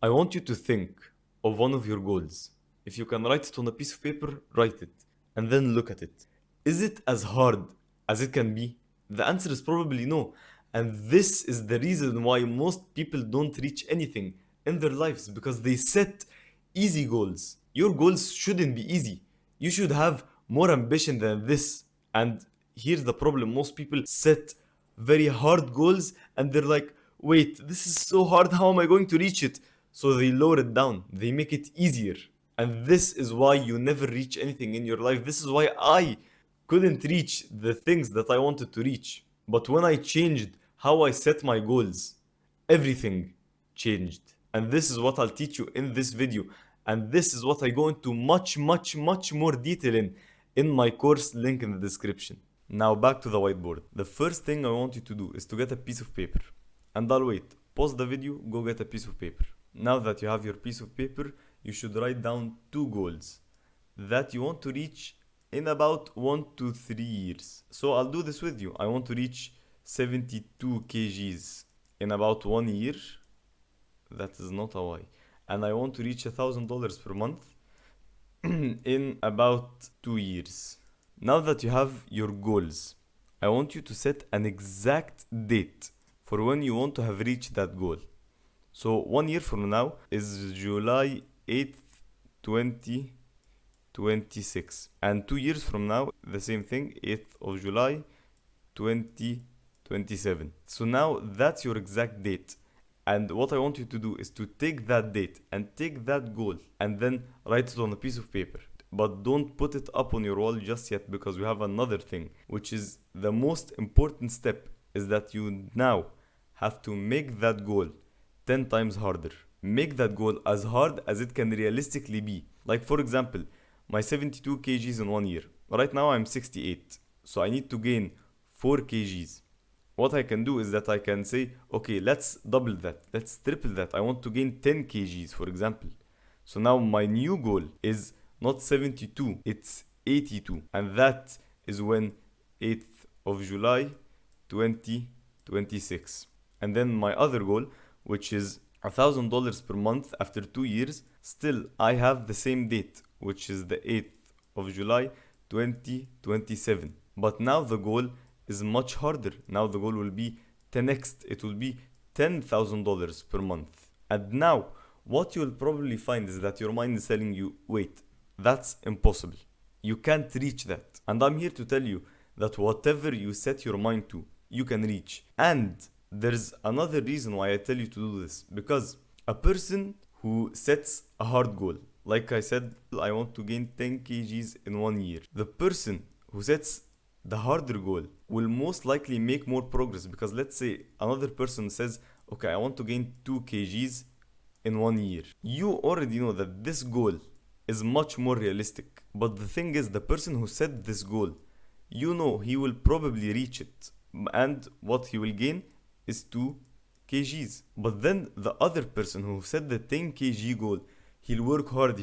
I want you to think of one of your goals. If you can write it on a piece of paper, write it and then look at it. Is it as hard as it can be? The answer is probably no. And this is the reason why most people don't reach anything in their lives because they set easy goals. Your goals shouldn't be easy. You should have more ambition than this. And here's the problem, most people set very hard goals and they're like, wait, this is so hard, how am I going to reach it? So they lower it down, they make it easier. And this is why you never reach anything in your life. This is why I couldn't reach the things that I wanted to reach. But when I changed how I set my goals, everything changed. And this is what I'll teach you in this video. And this is what I go into much more detail in my course, link in the description. Now back to the whiteboard. The first thing I want you to do is to get a piece of paper. And I'll wait. Pause the video, go get a piece of paper. Now that you have your piece of paper, you should write down 2 goals that you want to reach in about 1 to 3 years. So I'll do this with you. I want to reach 72 kgs in about 1 year. That is not a why. And I want to reach $1,000 per month in about 2 years. Now that you have your goals, I want you to set an exact date for when you want to have reached that goal. So 1 year from now is July 8th, 2026. And 2 years from now, the same thing, 8th of July, 2027. So now that's your exact date. And what I want you to do is to take that date and take that goal and then write it on a piece of paper. But don't put it up on your wall just yet because we have another thing, which is the most important step, is that you now have to make that goal 10 times harder. Make that goal as hard as it can realistically be. Like for example, my 72 kgs in 1 year. Right now I'm 68. So I need to gain 4 kgs. What I can do is that I can say, okay, let's double that. Let's triple that. I want to gain 10 kgs, for example. So now my new goal is not 72, it's 82. And that is when 8th of July, 2026. And then my other goal, which is $1,000 per month after 2 years, still I have the same date, which is the 8th of July, 2027. But now the goal is much harder. Now the goal will be 10x. It will be $10,000 per month. And now what you'll probably find is that your mind is telling you, wait, that's impossible. You can't reach that. And I'm here to tell you that whatever you set your mind to, you can reach. And there's another reason why I tell you to do this. Because a person who sets a hard goal, like I said, I want to gain 10 kgs in 1 year. The person who sets the harder goal will most likely make more progress, because let's say another person says, okay, I want to gain 2 kgs in 1 year. You already know that this goal is much more realistic. But the thing is, the person who set this goal, you know he will probably reach it. And what he will gain is 2 kgs. But then the other person who set the 10 kg goal, he'll work hard.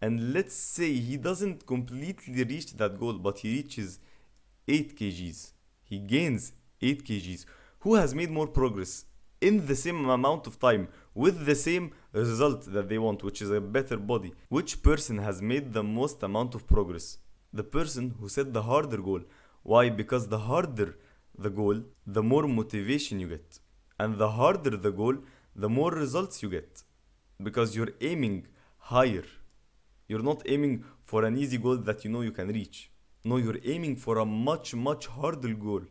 And let's say he doesn't completely reach that goal, but he reaches 8 kgs. He gains 8 kgs. Who has made more progress in the same amount of time with the same result that they want, which is a better body? Which person has made the most amount of progress? The person who set the harder goal. Why? Because the harder the goal, the more motivation you get. And the harder the goal, the more results you get. Because you're aiming higher. You're not aiming for an easy goal that you know you can reach. No, you're aiming for a much harder goal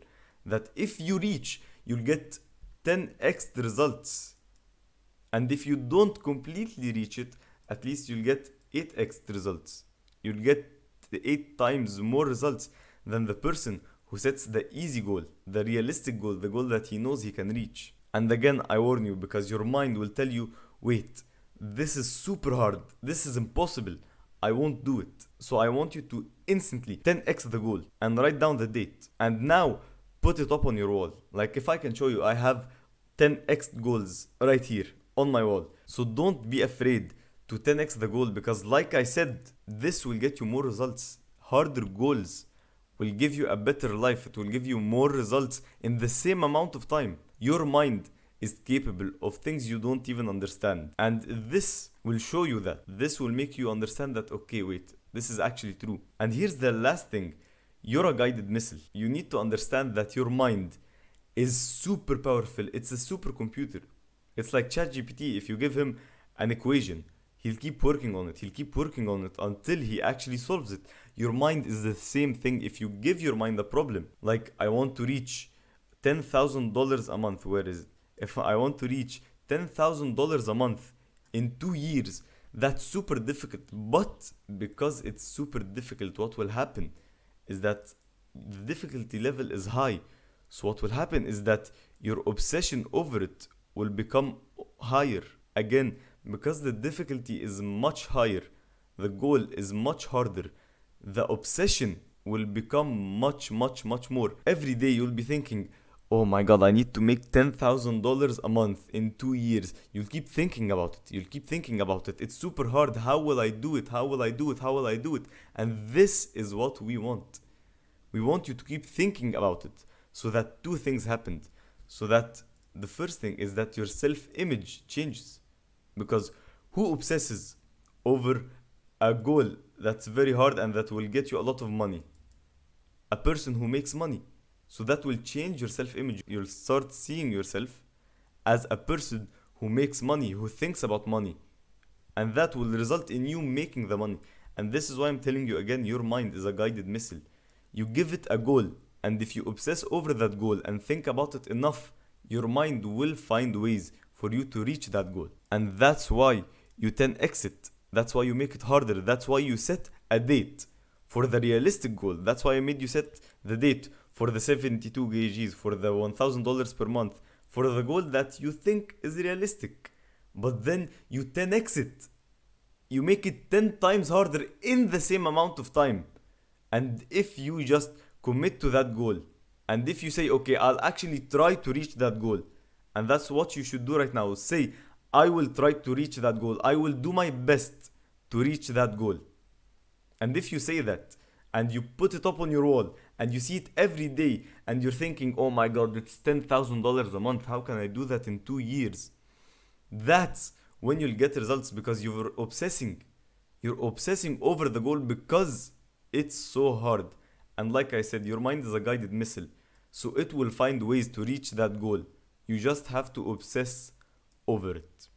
that if you reach, you'll get 10x results. And if you don't completely reach it, at least you'll get 8x results. You'll get 8 times more results than the person who sets the easy goal, the realistic goal, the goal that he knows he can reach. And again, I warn you, because your mind will tell you, wait, this is super hard, this is impossible, I won't do it. So I want you to instantly 10x the goal and write down the date. And now put it up on your wall. Like if I can show you, I have 10x goals right here on my wall. So don't be afraid to 10x the goal, because like I said, this will get you more results. Harder goals will give you a better life. It will give you more results in the same amount of time. Your mind is capable of things you don't even understand. And this will show you that. This will make you understand that, okay, wait, this is actually true. And here's the last thing. You're a guided missile. You need to understand that your mind is super powerful. It's a supercomputer. It's like ChatGPT. If you give him an equation, he'll keep working on it. He'll keep working on it until he actually solves it. Your mind is the same thing. If you give your mind a problem, like I want to reach $10,000 a month, where is it? If I want to reach $10,000 a month in 2 years, that's super difficult. But because it's super difficult, what will happen is that the difficulty level is high. So what will happen is that your obsession over it will become higher. Again, because the difficulty is much higher, the goal is much harder, the obsession will become much, much, much more. Every day you'll be thinking, oh my god, I need to make $10,000 a month in 2 years. You'll keep thinking about it. You'll keep thinking about it. It's super hard. How will I do it? How will I do it? How will I do it? And this is what we want. We want you to keep thinking about it. So that two things happened. So that the first thing is that your self-image changes. Because who obsesses over a goal that's very hard and that will get you a lot of money? A person who makes money. So that will change your self-image. You'll start seeing yourself as a person who makes money, who thinks about money. And that will result in you making the money. And this is why I'm telling you again, your mind is a guided missile. You give it a goal, and if you obsess over that goal and think about it enough, your mind will find ways for you to reach that goal. And that's why you 10x it. That's why you make it harder. That's why you set a date for the realistic goal. That's why I made you set the date for the 72 kgs, for the $1,000 per month, for the goal that you think is realistic. But then you 10x it. You make it 10 times harder in the same amount of time. And if you just commit to that goal, and if you say, okay, I'll actually try to reach that goal, and that's what you should do right now. Say, I will try to reach that goal. I will do my best to reach that goal. And if you say that, and you put it up on your wall, and you see it every day, and you're thinking, oh my god, it's $10,000 a month. How can I do that in 2 years? That's when you'll get results, because you're obsessing. You're obsessing over the goal because it's so hard. And like I said, your mind is a guided missile. So it will find ways to reach that goal. You just have to obsess over it.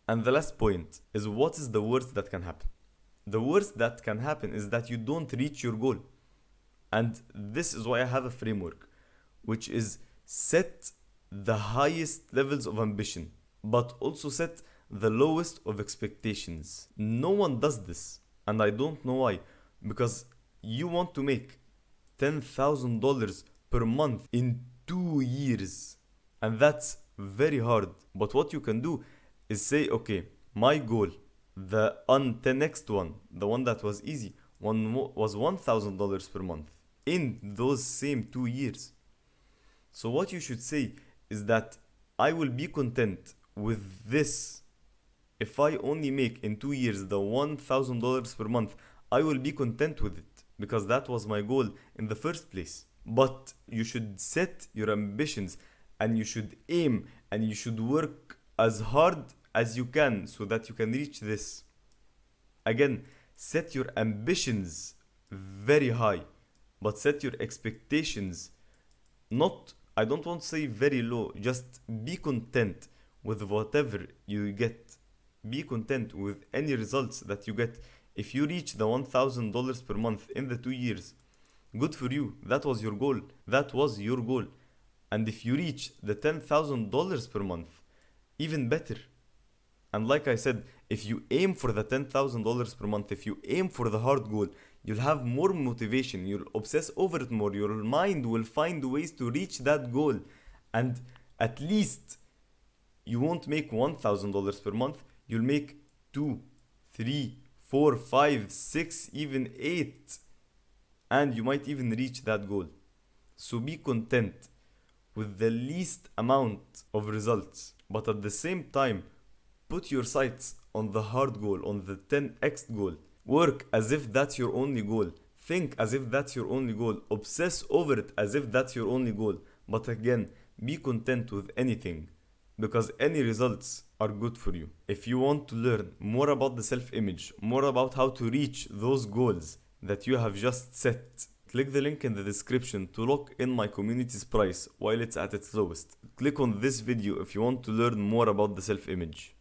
And the last point is, what is the worst that can happen? The worst that can happen is that you don't reach your goal. And this is why I have a framework, which is set the highest levels of ambition, but also set the lowest of expectations. No one does this, and I don't know why. Because you want to make $10,000 per month in 2 years, and that's very hard. But what you can do is say, okay, my goal, the 10x one, the one that was easy, was $1,000 per month in those same 2 years. So what you should say is that I will be content with this. If I only make in 2 years the $1,000 per month, I will be content with it, because that was my goal in the first place. But you should set your ambitions, and you should aim, and you should work as hard as you can so that you can reach this. Again, set your ambitions very high, but set your expectations not, I don't want to say very low, just be content with whatever you get. Be content with any results that you get. If you reach the $1,000 per month in the 2 years, good for you. That was your goal. That was your goal. And if you reach the $10,000 per month, even better. And like I said, if you aim for the $10,000 per month, if you aim for the hard goal, you'll have more motivation. You'll obsess over it more. Your mind will find ways to reach that goal. And at least you won't make $1,000 per month. You'll make 2, 3, 4, 5, 6, even 8. And you might even reach that goal. So be content with the least amount of results. But at the same time, put your sights on the hard goal, on the 10x goal. Work as if that's your only goal. Think as if that's your only goal. Obsess over it as if that's your only goal. But again, be content with anything. because any results are good for you. If you want to learn more about the self-image, more about how to reach those goals that you have just set, click the link in the description to lock in my community's price while it's at its lowest. Click on this video if you want to learn more about the self-image.